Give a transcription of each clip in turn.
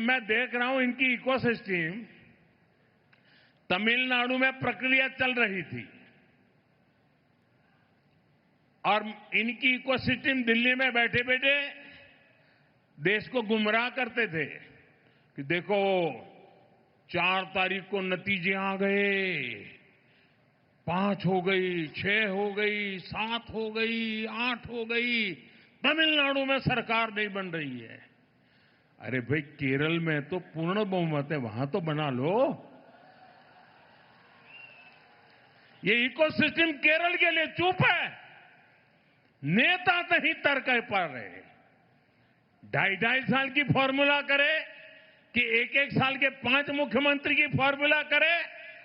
मैं देख रहा हूं इनकी इकोसिस्टम तमिलनाडु में प्रक्रिया चल रही थी और इनकी इकोसिस्टम दिल्ली में बैठे बैठे देश को गुमराह करते थे कि देखो 4 तारीख को नतीजे आ गए, 5 हो गई, 6 हो गई, 7 हो गई, 8 हो गई, तमिलनाडु में सरकार नहीं बन रही है। अरे भाई, केरल में तो पूर्ण बहुमत है, वहां तो बना लो। ये इकोसिस्टम केरल के लिए चुप है, नेता नहीं तर्क पा रहे। 2.5 साल की फॉर्मूला करे कि एक साल के 5 मुख्यमंत्री की फॉर्मूला करे,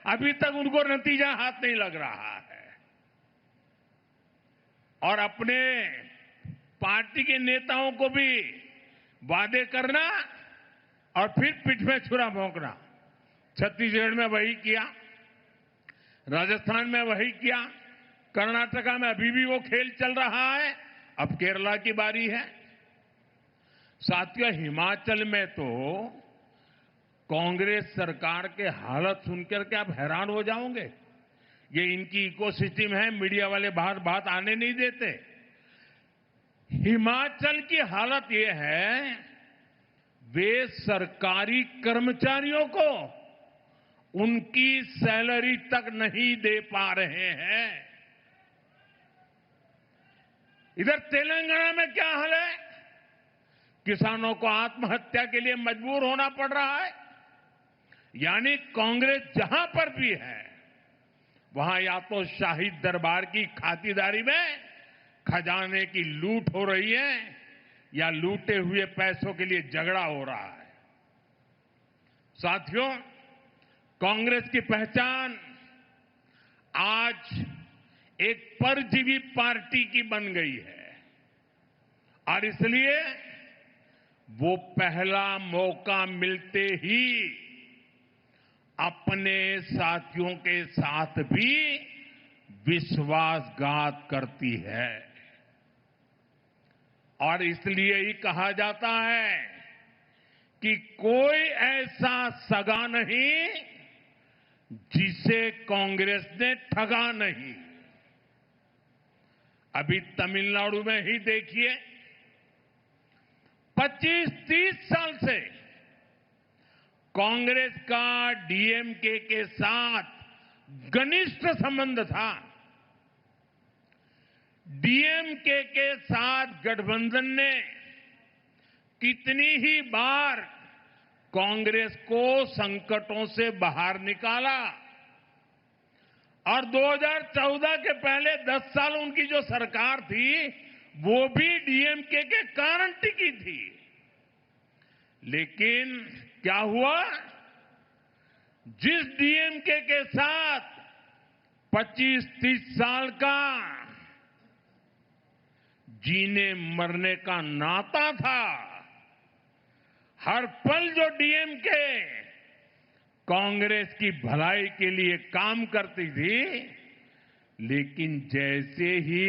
अभी तक उनको नतीजा हाथ नहीं लग रहा है। और अपने पार्टी के नेताओं को भी वादे करना और फिर पीठ में छुरा भोंकना। छत्तीसगढ़ में वही किया, राजस्थान में वही किया, कर्नाटका में अभी भी वो खेल चल रहा है। अब केरला की बारी है। साथियों, हिमाचल में तो कांग्रेस सरकार के हालत सुनकर के आप हैरान हो जाओगे। ये इनकी इकोसिस्टम है, मीडिया वाले बाहर बात आने नहीं देते। हिमाचल की हालत ये है, वे सरकारी कर्मचारियों को उनकी सैलरी तक नहीं दे पा रहे हैं। इधर तेलंगाना में क्या हाल है? किसानों को आत्महत्या के लिए मजबूर होना पड़ रहा है। यानी कांग्रेस जहां पर भी है, वहां या तो शाही दरबार की खातिरदारी में खजाने की लूट हो रही है या लूटे हुए पैसों के लिए झगड़ा हो रहा है। साथियों, कांग्रेस की पहचान आज एक परजीवी पार्टी की बन गई है और इसलिए वो पहला मौका मिलते ही अपने साथियों के साथ भी विश्वासघात करती है। और इसलिए ही कहा जाता है कि कोई ऐसा सगा नहीं जिसे कांग्रेस ने ठगा नहीं। अभी तमिलनाडु में ही देखिए, 25-30 साल से कांग्रेस का डीएमके के साथ घनिष्ठ संबंध था। डीएमके के साथ गठबंधन ने कितनी ही बार कांग्रेस को संकटों से बाहर निकाला और 2014 के पहले 10 साल उनकी जो सरकार थी वो भी डीएमके के कारण टिकी थी। लेकिन क्या हुआ? जिस डीएमके के साथ 25-30 साल का जीने मरने का नाता था, हर पल जो डीएमके कांग्रेस की भलाई के लिए काम करती थी, लेकिन जैसे ही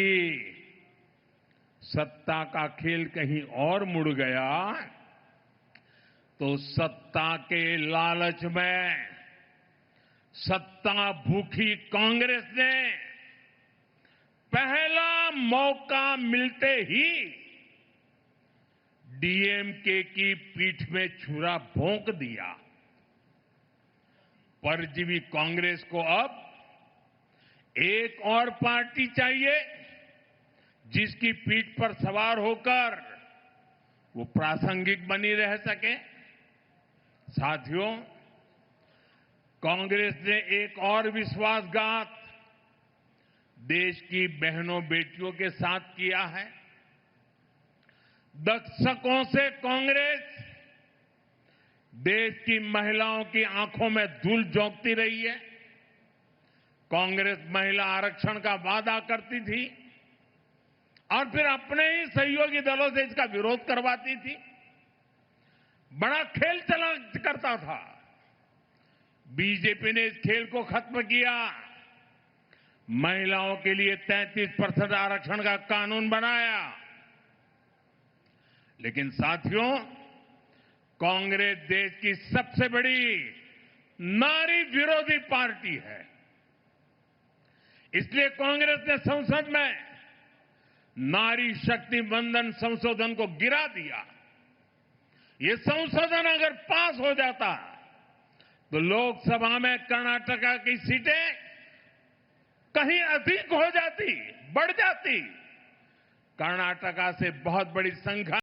सत्ता का खेल कहीं और मुड़ गया तो सत्ता के लालच में सत्ता भूखी कांग्रेस ने पहला मौका मिलते ही डीएमके की पीठ में छुरा भोंक दिया। परजीवी कांग्रेस को अब एक और पार्टी चाहिए जिसकी पीठ पर सवार होकर वो प्रासंगिक बनी रह सके। साथियों, कांग्रेस ने एक और विश्वासघात देश की बहनों बेटियों के साथ किया है। दशकों से कांग्रेस देश की महिलाओं की आंखों में धूल झोंकती रही है। कांग्रेस महिला आरक्षण का वादा करती थी और फिर अपने ही सहयोगी दलों से इसका विरोध करवाती थी। बड़ा खेल चला करता था। बीजेपी ने इस खेल को खत्म किया, महिलाओं के लिए 33% आरक्षण का कानून बनाया। लेकिन साथियों, कांग्रेस देश की सबसे बड़ी नारी विरोधी पार्टी है। इसलिए कांग्रेस ने संसद में नारी शक्ति बंधन संशोधन को गिरा दिया। ये संशोधन अगर पास हो जाता तो लोकसभा में कर्नाटका की सीटें कहीं अधिक हो जाती, बढ़ जाती। कर्नाटका से बहुत बड़ी संख्या